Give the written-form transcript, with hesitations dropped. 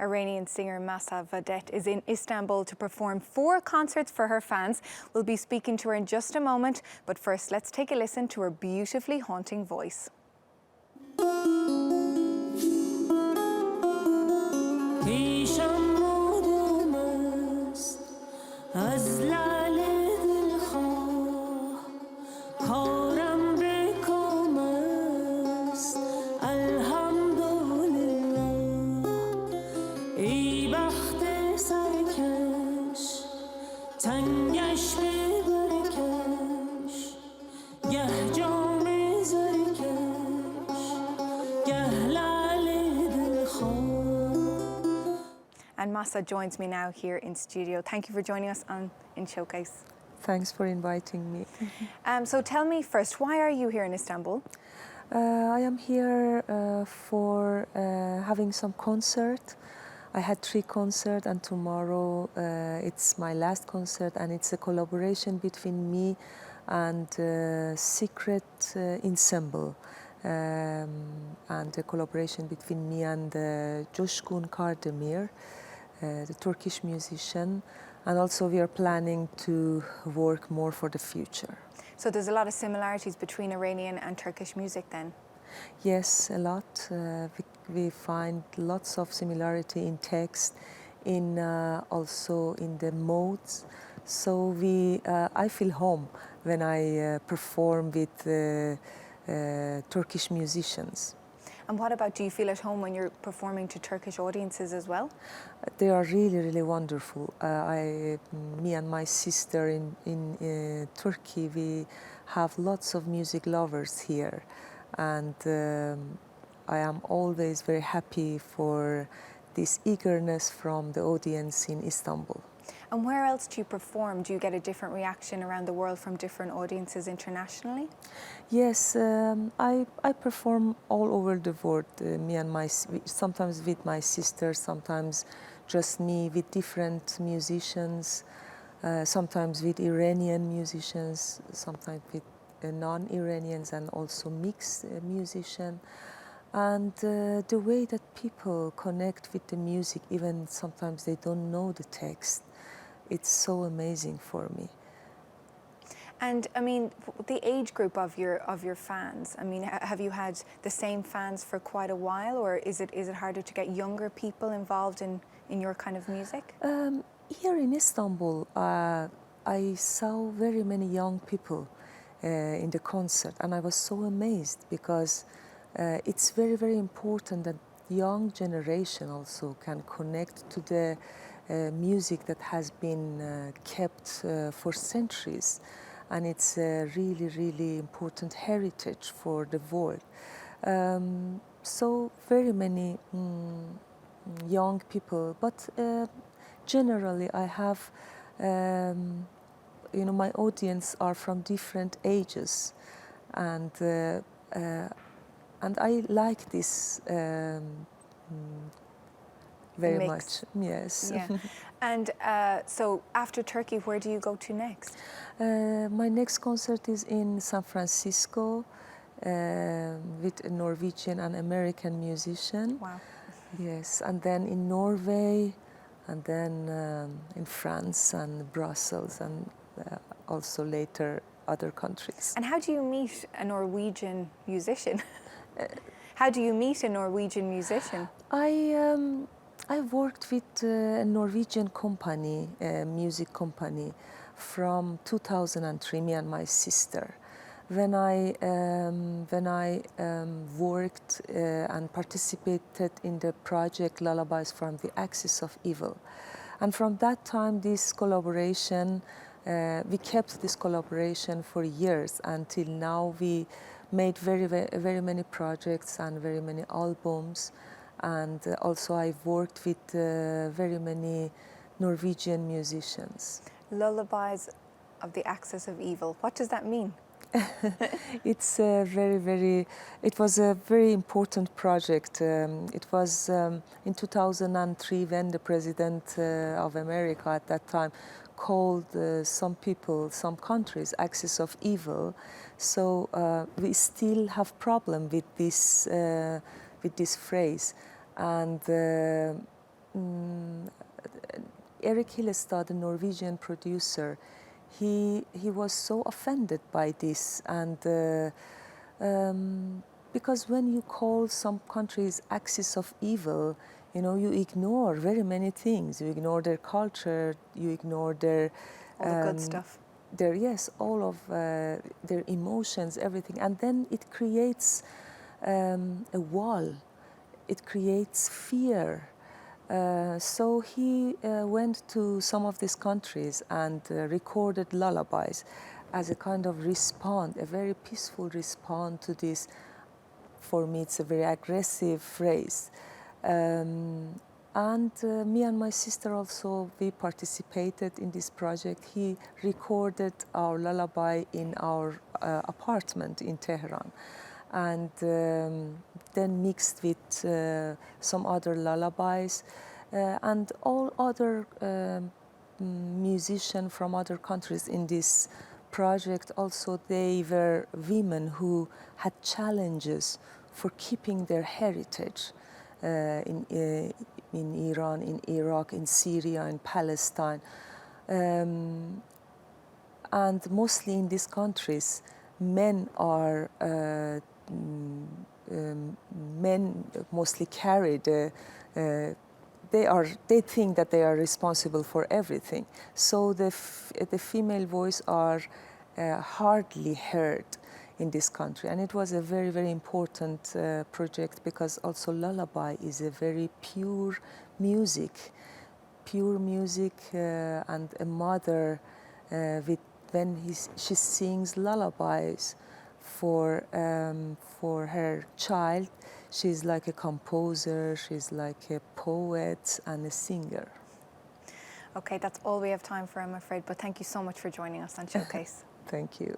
Iranian singer Mahsa Vahdat is in Istanbul to perform 4 concerts for her fans. We'll be speaking to her in just a moment, but first let's take a listen to her beautifully haunting voice. And Mahsa joins me now here in studio. Thank you for joining us in Showcase. Thanks for inviting me. So tell me first, why are you here in Istanbul? I am here for having some concert. I had 3 concerts and tomorrow it's my last concert, and it's a collaboration between me and Secret Ensemble. And a collaboration between me and Coşkun Kardemir, the Turkish musician, and also we are planning to work more for the future. So there's a lot of similarities between Iranian and Turkish music then? Yes, a lot. We find lots of similarity in text, in also in the modes. So I feel home when I perform with Turkish musicians. And what about, do you feel at home when you're performing to Turkish audiences as well? They are really, really wonderful. Me and my sister in Turkey, we have lots of music lovers here. And I am always very happy for this eagerness from the audience in Istanbul. And where else do you perform? Do you get a different reaction around the world from different audiences internationally? Yes, I perform all over the world. Sometimes with my sister, sometimes just me with different musicians, sometimes with Iranian musicians, sometimes with non-Iranians and also mixed musician. And the way that people connect with the music, even sometimes they don't know the text, it's so amazing for me. And I mean, the age group of your fans, I mean, have you had the same fans for quite a while, or is it harder to get younger people involved in your kind of music? Here in Istanbul, I saw very many young people in the concert, and I was so amazed because it's very, very important that young generation also can connect to the music that has been kept for centuries, and it's a really, really important heritage for the world. So very many young people, but generally I have, my audience are from different ages, and I like this very much. Yes. Yeah. And so after Turkey, where do you go to next? My next concert is in San Francisco with a Norwegian and American musician. Wow. Yes, and then in Norway, and then in France and Brussels, and also later other countries. And how do you meet a Norwegian musician? How do you meet a Norwegian musician? I worked with a Norwegian company, a music company, from 2003, me and my sister. When I worked and participated in the project Lullabies from the Axis of Evil. And from that time, this collaboration, we kept this collaboration for years until now. We made very many projects and very many albums. And also I've worked with very many Norwegian musicians. Lullabies of the Axis of Evil. What does that mean? It's it was a very important project. It was in 2003 when the President of America at that time called some people, some countries, Axis of Evil. So we still have problem with this phrase. And Erik Hillestad, the Norwegian producer, he was so offended by this, and because when you call some countries axis of evil, you know, you ignore very many things. You ignore their culture, you ignore their all the good stuff. Yes, all of their emotions, everything, and then it creates a wall. It creates fear. So he went to some of these countries and recorded lullabies as a kind of response, a very peaceful response to this. For me, it's a very aggressive phrase. And me and my sister also, we participated in this project. He recorded our lullaby in our apartment in Tehran, and then mixed with some other lullabies, and all other musicians from other countries in this project also, they were women who had challenges for keeping their heritage in Iran, in Iraq, in Syria, in Palestine. And mostly in these countries, men are men mostly carry they think that they are responsible for everything. So the female voice are hardly heard in this country. And it was a very, very important project, because also lullaby is a very pure music, and a mother she sings lullabies for her child, she's like a composer, she's like a poet and a singer. Okay, that's all we have time for, I'm afraid, but thank you so much for joining us on Showcase. Thank you.